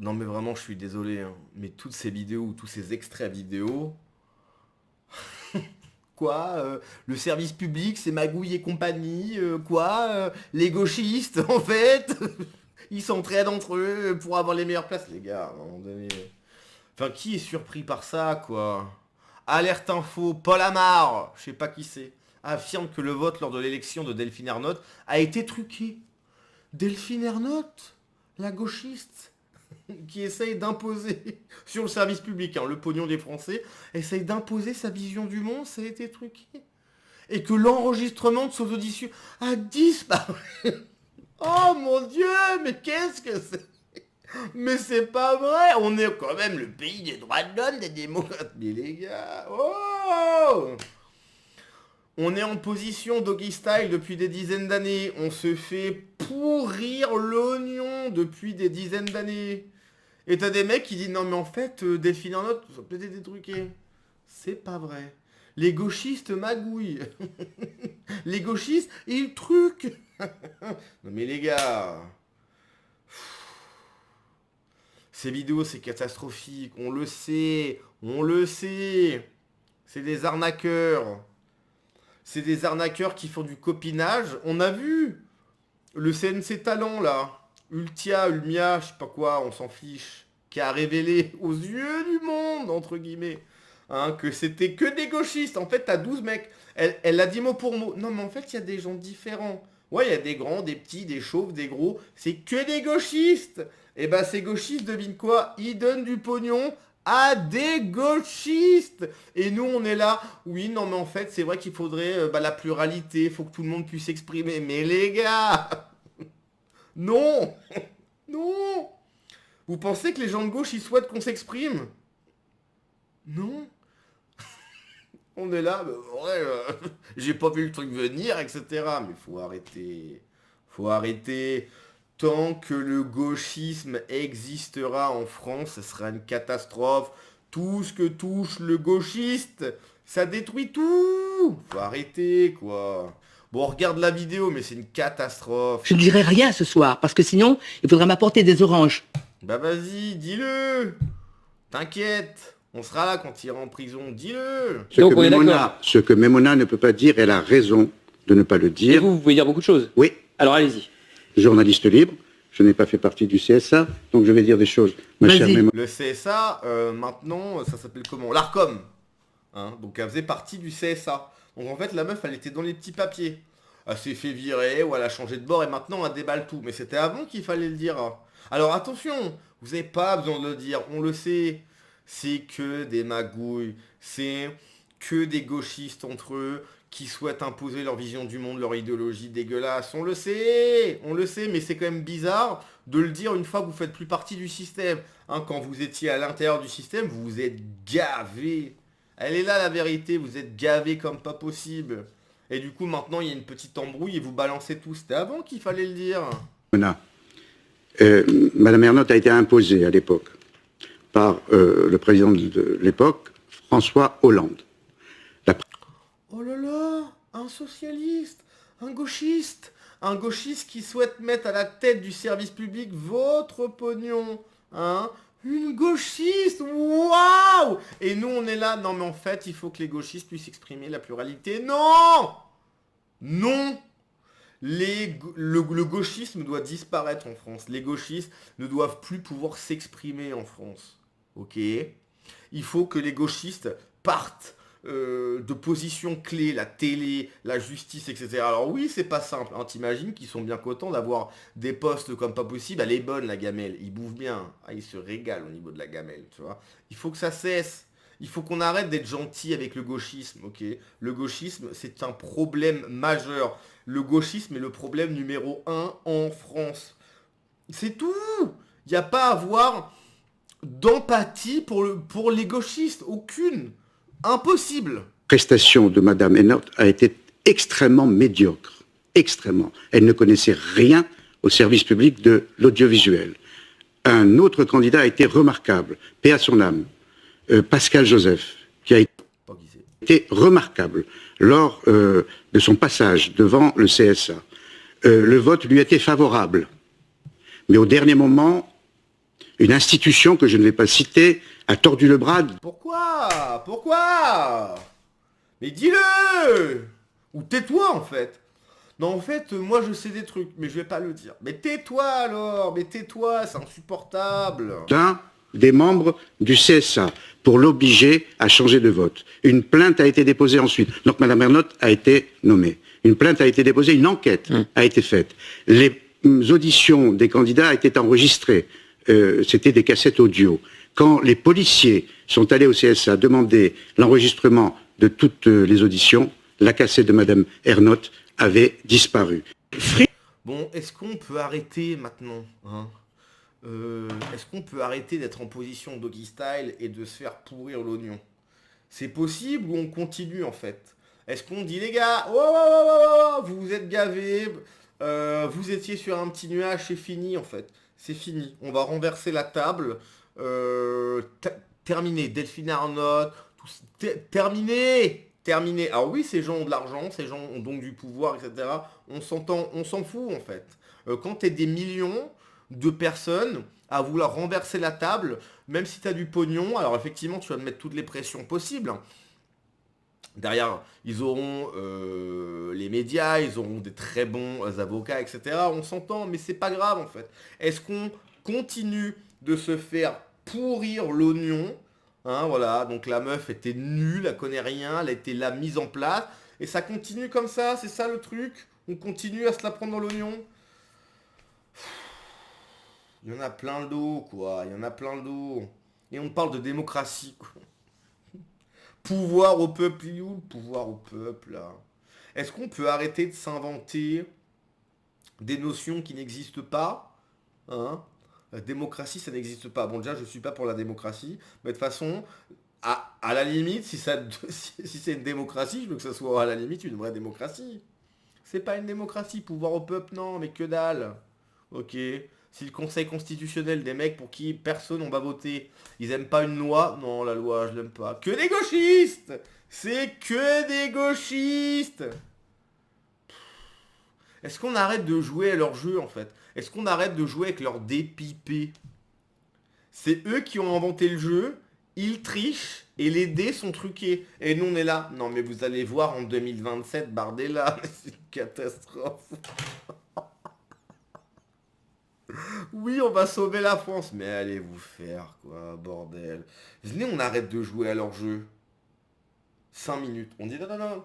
Non mais vraiment, je suis désolé, hein, mais toutes ces vidéos ou tous ces extraits vidéo, quoi, le service public, c'est Magouille et compagnie, quoi, les gauchistes, en fait, ils s'entraident entre eux pour avoir les meilleures places, les gars, à un moment donné. Enfin, qui est surpris par ça, quoi? Alerte info, Paul Amar, je sais pas qui c'est, affirme que le vote lors de l'élection de Delphine Ernotte a été truqué. Delphine Ernotte, la gauchiste, qui essaye d'imposer sur le service public, hein, le pognon des Français, essaye d'imposer sa vision du monde, ça a été truqué. Et que l'enregistrement de ses auditions a disparu. Oh mon Dieu, mais qu'est-ce que c'est? Mais c'est pas vrai, on est quand même le pays des droits de l'homme, des démocrates. Mais les gars, oh, on est en position doggy style depuis des dizaines d'années. On se fait pourrir l'oignon depuis des dizaines d'années. Et t'as des mecs qui disent non mais en fait, Delphine Ernotte, ça peut être détruqué. C'est pas vrai. Les gauchistes magouillent. Les gauchistes, ils truquent. Non mais les gars. Ces vidéos, c'est catastrophique. On le sait. On le sait. C'est des arnaqueurs. C'est des arnaqueurs qui font du copinage. On a vu le CNC Talent là. Ultia, Ulmia, je sais pas quoi, on s'en fiche. Qui a révélé aux yeux du monde, entre guillemets, hein, que c'était que des gauchistes. En fait, t'as 12 mecs. Elle a dit mot pour mot. Non, mais en fait, il y a des gens différents. Ouais, il y a des grands, des petits, des chauves, des gros. C'est que des gauchistes. Et ben, ces gauchistes, devine quoi? Ils donnent du pognon à des gauchistes. Et nous, on est là. Oui, non, mais en fait, c'est vrai qu'il faudrait la pluralité. Il faut que tout le monde puisse s'exprimer. Mais les gars, non, non. Vous pensez que les gens de gauche, ils souhaitent qu'on s'exprime? Non. On est là, ouais, j'ai pas vu le truc venir, etc. Mais faut arrêter. Faut arrêter. Tant que le gauchisme existera en France, ce sera une catastrophe. Tout ce que touche le gauchiste, ça détruit tout. Faut arrêter, quoi. Bon, on regarde la vidéo, mais c'est une catastrophe. Je ne dirai rien ce soir, parce que sinon, il faudra m'apporter des oranges. Bah vas-y, dis-le. T'inquiète. On sera là quand il ira en prison. Dis-le. Ce que Memona ne peut pas dire, elle a raison de ne pas le dire. Et vous pouvez dire beaucoup de choses. Oui. Alors allez-y. Journaliste libre, je n'ai pas fait partie du CSA, donc je vais dire des choses. Ma chère Memona. Le CSA, maintenant, ça s'appelle comment? L'ARCOM. Hein, donc elle faisait partie du CSA. Donc en fait, la meuf, elle était dans les petits papiers. Elle s'est fait virer ou elle a changé de bord et maintenant elle déballe tout. Mais c'était avant qu'il fallait le dire. Alors attention, vous n'avez pas besoin de le dire, on le sait. C'est que des magouilles, c'est que des gauchistes entre eux qui souhaitent imposer leur vision du monde, leur idéologie dégueulasse. On le sait, mais c'est quand même bizarre de le dire une fois que vous faites plus partie du système. Hein, quand vous étiez à l'intérieur du système, vous vous êtes gavés. Elle est là la vérité, vous êtes gavés comme pas possible. Et du coup maintenant il y a une petite embrouille et vous balancez tout. C'était avant qu'il fallait le dire. Madame Ernotte a été imposée à l'époque par le président de l'époque, François Hollande. Oh là là, un socialiste, un gauchiste qui souhaite mettre à la tête du service public votre pognon, hein? Une gauchiste, waouh! Et nous on est là, non mais en fait il faut que les gauchistes puissent exprimer la pluralité. Non! Non! Le gauchisme doit disparaître en France. Les gauchistes ne doivent plus pouvoir s'exprimer en France. Ok? Il faut que les gauchistes partent de positions clés, la télé, la justice, etc. Alors oui, c'est pas simple. Hein. T'imagines qu'ils sont bien contents d'avoir des postes comme pas possible. Elle est bonne, la gamelle. Ils bouffent bien. Ah, ils se régalent au niveau de la gamelle, tu vois. Il faut que ça cesse. Il faut qu'on arrête d'être gentil avec le gauchisme, ok? Le gauchisme, c'est un problème majeur. Le gauchisme est le problème numéro 1 en France. C'est tout. Il n'y a pas à avoir d'empathie pour les gauchistes. Aucune. Impossible. La prestation de Madame Ernotte a été extrêmement médiocre. Extrêmement. Elle ne connaissait rien au service public de l'audiovisuel. Un autre candidat a été remarquable. Paix à son âme. Pascal Joseph, qui a été remarquable lors de son passage devant le CSA. Le vote lui était favorable. Mais au dernier moment, Une institution que je ne vais pas citer a tordu le bras. Pourquoi? Mais dis-le! Ou tais-toi en fait. Non, en fait, moi je sais des trucs, mais je vais pas le dire. Mais tais-toi alors, mais tais-toi, c'est insupportable. D'un des membres du CSA pour l'obliger à changer de vote. Une plainte a été déposée ensuite. Donc Mme Ernotte a été nommée. Une plainte a été déposée, une enquête a été faite. Les auditions des candidats étaient enregistrées. C'était des cassettes audio. Quand les policiers sont allés au CSA demander l'enregistrement de toutes les auditions, la cassette de Mme Ernotte avait disparu. Bon, est-ce qu'on peut arrêter maintenant, hein? Est-ce qu'on peut arrêter d'être en position doggy style et de se faire pourrir l'oignon? C'est possible ou on continue en fait? Est-ce qu'on dit les gars, oh, oh, oh, oh, vous vous êtes gavés, vous étiez sur un petit nuage, c'est fini en fait. C'est fini. On va renverser la table. Terminé. Delphine Arnaud, terminé. Terminé. Alors oui, ces gens ont de l'argent, ces gens ont donc du pouvoir, etc. On s'entend, on s'en fout en fait. Quand t'es des millions de personnes à vouloir renverser la table, même si tu as du pognon, alors effectivement tu vas te mettre toutes les pressions possibles. Derrière, ils auront les médias, ils auront des très bons avocats, etc. On s'entend, mais c'est pas grave en fait. Est-ce qu'on continue de se faire pourrir l'oignon, hein, voilà, donc la meuf était nulle, elle connaît rien, elle a été là mise en place, et ça continue comme ça, c'est ça le truc. On continue à se la prendre dans l'oignon. Il y en a plein le dos, quoi. Il y en a plein le dos. Et on parle de démocratie, quoi. Pouvoir au peuple, il est où le pouvoir au peuple, là? Est-ce qu'on peut arrêter de s'inventer des notions qui n'existent pas, hein? La démocratie, ça n'existe pas. Bon, déjà, je suis pas pour la démocratie. Mais de toute façon, à la limite, si c'est une démocratie, je veux que ça soit à la limite une vraie démocratie. C'est pas une démocratie, pouvoir au peuple, non, mais que dalle. Ok. Si le conseil constitutionnel, des mecs pour qui personne on va voter, ils aiment pas une loi, non, la loi, je l'aime pas. Que des gauchistes! C'est que des gauchistes! Est-ce qu'on arrête de jouer à leur jeu, en fait? Est-ce qu'on arrête de jouer avec leurs dépipés? C'est eux qui ont inventé le jeu, ils trichent, et les dés sont truqués. Et nous, on est là. Non, mais vous allez voir en 2027, Bardella, c'est une catastrophe. Oui, on va sauver la France. Mais allez vous faire, quoi, bordel. Venez, on arrête de jouer à leur jeu. 5 minutes. On dit non, non, non,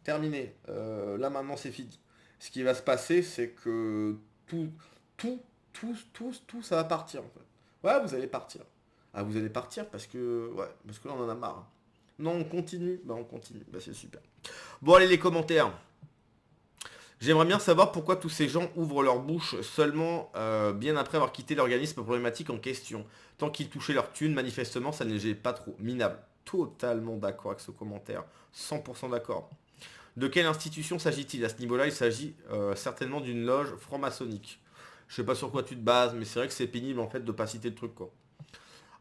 terminé. Là, maintenant, c'est fini. Ce qui va se passer, c'est que tout, ça va partir, en fait. Ouais, vous allez partir. Ah, vous allez partir parce que... Ouais, parce que là, on en a marre. Non, on continue. Bah, on continue. Bah, c'est super. Bon, allez, les commentaires. J'aimerais bien savoir pourquoi tous ces gens ouvrent leur bouche seulement bien après avoir quitté l'organisme problématique en question. Tant qu'ils touchaient leur thune, manifestement, ça ne les gênait pas trop. Minable. Totalement d'accord avec ce commentaire. 100% d'accord. De quelle institution s'agit-il? À ce niveau-là, il s'agit certainement d'une loge franc-maçonnique. Je sais pas sur quoi tu te bases, mais c'est vrai que c'est pénible en fait de pas citer le truc, quoi.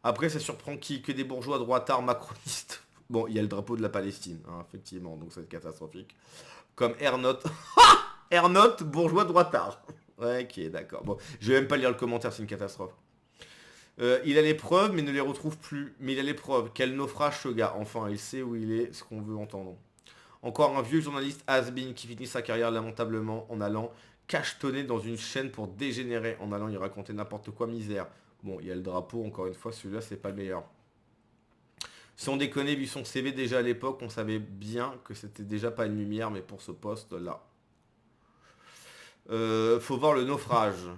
Après, ça surprend qui? Que des bourgeois droitards macronistes. Bon, il y a le drapeau de la Palestine, hein, effectivement, donc c'est catastrophique. Comme Ernotte. Ernotte, bourgeois droitard. Ouais, ok, d'accord. Bon, je vais même pas lire le commentaire, c'est une catastrophe. Il a les preuves, mais ne les retrouve plus. Mais il a les preuves. Quel naufrage ce gars. Enfin, il sait où il est, ce qu'on veut entendre. Encore un vieux journaliste has-been qui finit sa carrière lamentablement en allant cachetonner dans une chaîne pour dégénérer, en allant y raconter n'importe quoi, misère. Bon, il y a le drapeau, encore une fois, celui-là, c'est pas le meilleur. Si on déconne, vu son CV déjà à l'époque, on savait bien que c'était déjà pas une lumière, mais pour ce poste-là. Faut voir le naufrage.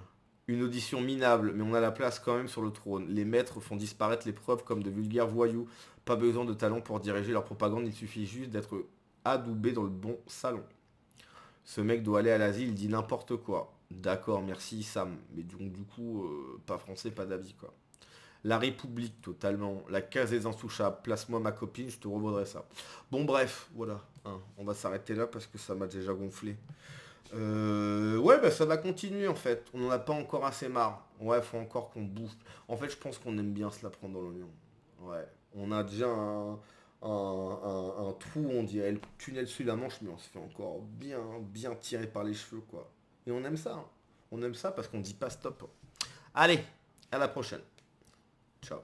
Une audition minable, mais on a la place quand même sur le trône. Les maîtres font disparaître les preuves comme de vulgaires voyous. Pas besoin de talent pour diriger leur propagande, il suffit juste d'être adoubé dans le bon salon. Ce mec doit aller à l'asile, il dit n'importe quoi. D'accord, merci Sam. Mais donc du coup, pas français, pas d'avis, quoi. La République, totalement. La case des intouchables. Place-moi ma copine, je te revaudrai ça. Bon, bref, voilà. Hein, on va s'arrêter là parce que ça m'a déjà gonflé. Ouais, bah ça va continuer en fait. On n'en a pas encore assez marre. Ouais, faut encore qu'on bouffe. En fait, je pense qu'on aime bien se la prendre dans l'oignon. Ouais. On a déjà un trou, on dirait le tunnel sous la Manche, mais on se fait encore bien tirer par les cheveux, quoi. Et on aime ça. Hein. On aime ça parce qu'on dit pas stop. Allez, à la prochaine. Ciao.